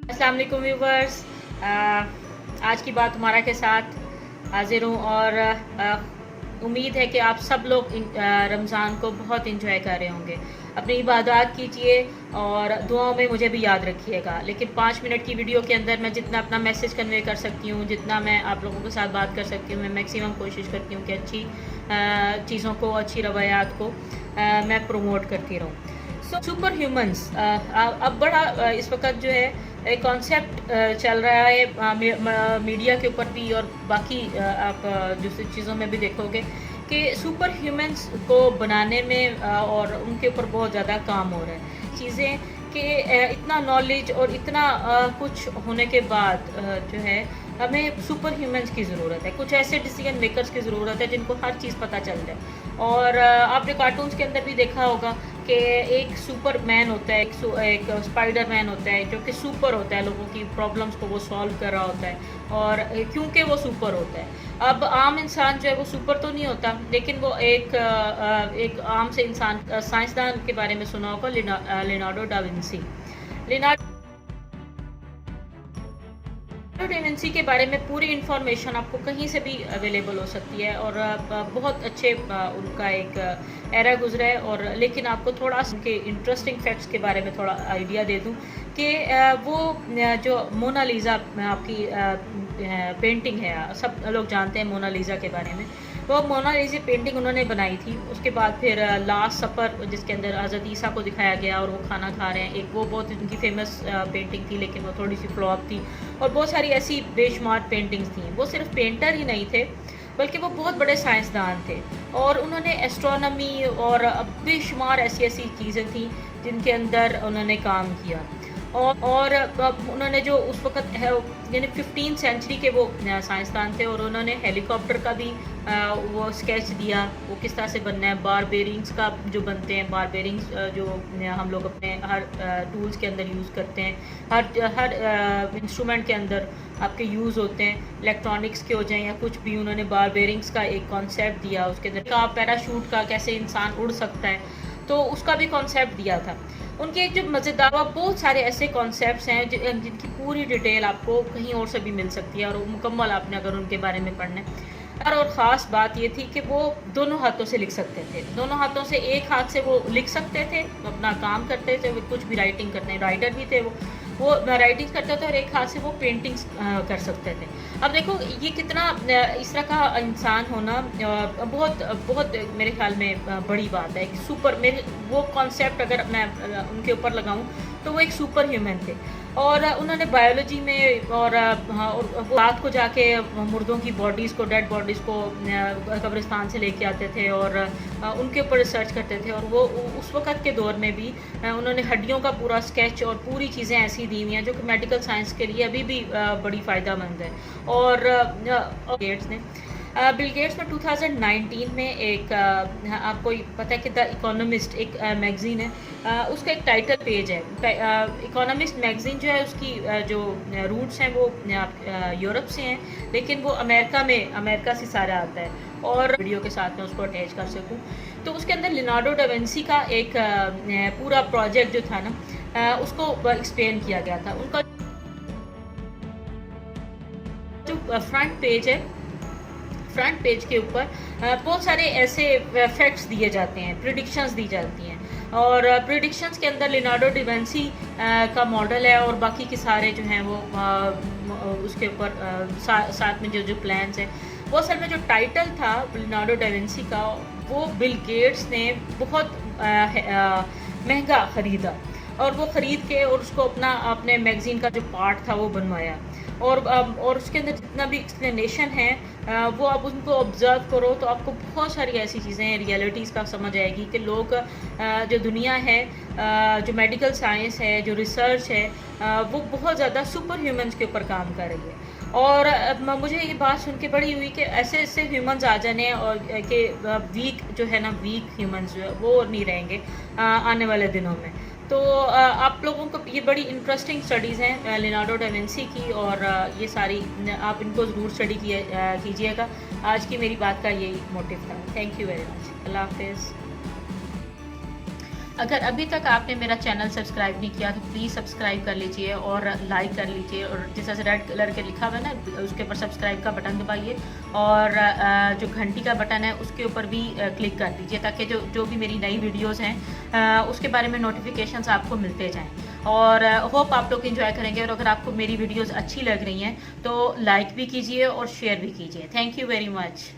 अस्सलाम वालेकुम व्यूवर्स। आज की बात हमारा के साथ हाजिर हूँ और उम्मीद है कि आप सब लोग रमज़ान को बहुत इंजॉय कर रहे होंगे। अपनी इबादत कीजिए और दुआओं में मुझे भी याद रखिएगा। लेकिन 5 मिनट की वीडियो के अंदर मैं जितना अपना मैसेज कन्वे कर सकती हूँ, जितना मैं आप लोगों के साथ बात कर सकती हूँ, मैं मैक्सिमम कोशिश करती हूँ कि अच्छी चीज़ों को, अच्छी रवायात को मैं प्रमोट करती रहूँ। सुपर ह्यूमंस अब बड़ा इस वक्त जो है एक कॉन्सेप्ट चल रहा है मीडिया के ऊपर भी और बाकी आप दूसरी चीज़ों में भी देखोगे कि सुपर ह्यूमंस को बनाने में और उनके ऊपर बहुत ज़्यादा काम हो रहा है। चीज़ें कि इतना नॉलेज और इतना कुछ होने के बाद जो है हमें सुपर ह्यूमंस की ज़रूरत है। कुछ ऐसे डिसीजन मेकर्स की ज़रूरत है जिनको हर चीज़ पता चल जाए। और आपने कार्टून्स के अंदर भी देखा होगा कि एक सुपरमैन होता है, एक स्पाइडरमैन होता है जो कि सुपर होता है, लोगों की प्रॉब्लम्स को वो सॉल्व कर रहा होता है। और क्योंकि वो सुपर होता है, अब आम इंसान जो है वो सुपर तो नहीं होता, लेकिन वो एक आम से इंसान, साइंसदान के बारे में सुना होगा, लियोनार्डो डा विंसी। लियोनार्डो डेविंसी के बारे में पूरी इन्फॉर्मेशन आपको कहीं से भी अवेलेबल हो सकती है और बहुत अच्छे उनका एक एरा गुजरा है। और लेकिन आपको थोड़ा उनके इंटरेस्टिंग फैक्ट्स के बारे में थोड़ा आइडिया दे दूं कि वो जो मोनालिसा आपकी पेंटिंग है, सब लोग जानते हैं मोनालिसा के बारे में। वो मोनालिसा पेंटिंग उन्होंने बनाई थी। उसके बाद फिर लास्ट सफ़र जिसके अंदर हज़रत ईसा को दिखाया गया और वो खाना खा रहे हैं, एक वो बहुत उनकी फेमस पेंटिंग थी, लेकिन वो थोड़ी सी फ्लॉप थी। और बहुत सारी ऐसी बेशुमार पेंटिंग्स थी। वो सिर्फ पेंटर ही नहीं थे, बल्कि वो बहुत बड़े साइंसदान थे और उन्होंने एस्ट्रोनॉमी और बेशुमार ऐसी ऐसी चीज़ें थी जिनके अंदर उन्होंने काम किया। और उन्होंने जो उस वक़्त है यानी 15th सेंचुरी के वो साइंसदान थे और उन्होंने हेलीकॉप्टर का भी वो स्केच दिया, वो किस तरह से बनना है। बार बेरिंग्स का जो बनते हैं, बार बेरिंग्स जो हम लोग अपने हर टूल्स के अंदर यूज़ करते हैं, हर इंस्ट्रूमेंट के अंदर आपके यूज़ होते हैं, इलेक्ट्रॉनिक्स के हो जाएं या कुछ भी। उन्होंने बार बेरिंग्स का एक कॉन्सेप्ट दिया, उसके अंदर का पैराशूट का कैसे इंसान उड़ सकता है, तो उसका भी कॉन्सेप्ट दिया था। उनके एक जो मज़ेदार, बहुत सारे ऐसे कॉन्सेप्ट्स हैं जिनकी पूरी डिटेल आपको कहीं और से भी मिल सकती है और मुकम्मल आपने अगर उनके बारे में पढ़ना है। और ख़ास बात ये थी कि वो दोनों हाथों से लिख सकते थे, दोनों हाथों से, एक हाथ से वो लिख सकते थे, अपना काम करते थे, वो कुछ भी राइटिंग करते, राइटर भी थे वो राइटिंग करते थे और एक हाथ से वो पेंटिंग्स कर सकते थे। अब देखो ये कितना इस तरह का इंसान होना बहुत बहुत मेरे ख्याल में बड़ी बात है। सुपर, मेरे वो कॉन्सेप्ट अगर मैं उनके ऊपर लगाऊं तो वो एक सुपर ह्यूमन थे। और उन्होंने बायोलॉजी में और हाँ, और वो रात को जाके मुर्दों की बॉडीज़ को, डेड बॉडीज़ को कब्रिस्तान से लेके आते थे और उनके ऊपर रिसर्च करते थे। और वो उस वक़्त के दौर में भी उन्होंने हड्डियों का पूरा स्केच और पूरी चीज़ें ऐसी दी हुई हैं जो कि मेडिकल साइंस के लिए अभी भी बड़ी फ़ायदेमंद है। और गेट्स ने बिल गेट्स में 2019 में एक आपको पता है कि द इकोनॉमिस्ट एक मैगज़ीन है, उसका एक टाइटल पेज है। इकोनॉमिस्ट मैगज़ीन जो है उसकी जो रूट्स हैं वो यूरोप से हैं, लेकिन वो अमेरिका से सारा आता है। और वीडियो के साथ में उसको अटैच कर सकूं, तो उसके अंदर लियोनार्डो डा विंसी का एक पूरा प्रोजेक्ट जो था ना, उसको एक्सप्लेन किया गया था। उनका जो फ्रंट पेज है, फ्रंट पेज के ऊपर बहुत सारे ऐसे फैक्ट्स दिए जाते हैं, प्रिडिक्शंस दी जाती हैं। और प्रिडिक्शंस के अंदर लियोनार्डो डा विंसी का मॉडल है और बाकी के सारे जो हैं वो उसके ऊपर साथ में जो प्लान्स हैं। वो असल में जो टाइटल था लियोनार्डो डा विंसी का, वो बिल गेट्स ने बहुत महंगा ख़रीदा और वो ख़रीद के और उसको अपने मैगज़ीन का जो पार्ट था वो बनवाया। और उसके अंदर जितना भी एक्सप्लेनेशन है वो आप उनको ऑब्ज़र्व करो तो आपको बहुत सारी ऐसी चीज़ें, रियलिटीज़ का समझ आएगी कि लोग जो दुनिया है, जो मेडिकल साइंस है, जो रिसर्च है, वो बहुत ज़्यादा सुपर ह्यूमंस के ऊपर काम कर रही है। और मुझे ये बात सुन के बड़ी हुई कि ऐसे ऐसे ह्यूमंस आ जाने और कि वीक जो है ना, वीक ह्यूमंस जो है वो नहीं रहेंगे आने वाले दिनों में। तो आप लोगों को ये बड़ी इंटरेस्टिंग स्टडीज़ हैं लियोनार्डो डा विंसी की, और ये सारी आप इनको ज़रूर स्टडी कीजिएगा। आज की मेरी बात का यही मोटिव था। Thank you very much. अल्लाह हाफिज़। अगर अभी तक आपने मेरा चैनल सब्सक्राइब नहीं किया तो प्लीज़ सब्सक्राइब कर लीजिए और लाइक कर लीजिए, और जिस तरह से रेड कलर के लिखा हुआ है ना उसके ऊपर सब्सक्राइब का बटन दबाइए, और जो घंटी का बटन है उसके ऊपर भी क्लिक कर दीजिए, ताकि जो जो भी मेरी नई वीडियोस हैं उसके बारे में नोटिफिकेशंस आपको मिलते जाएं। और होप आप लोग इन्जॉय करेंगे, और अगर आपको मेरी वीडियोस अच्छी लग रही हैं तो लाइक भी कीजिए और शेयर भी कीजिए। Thank you very much.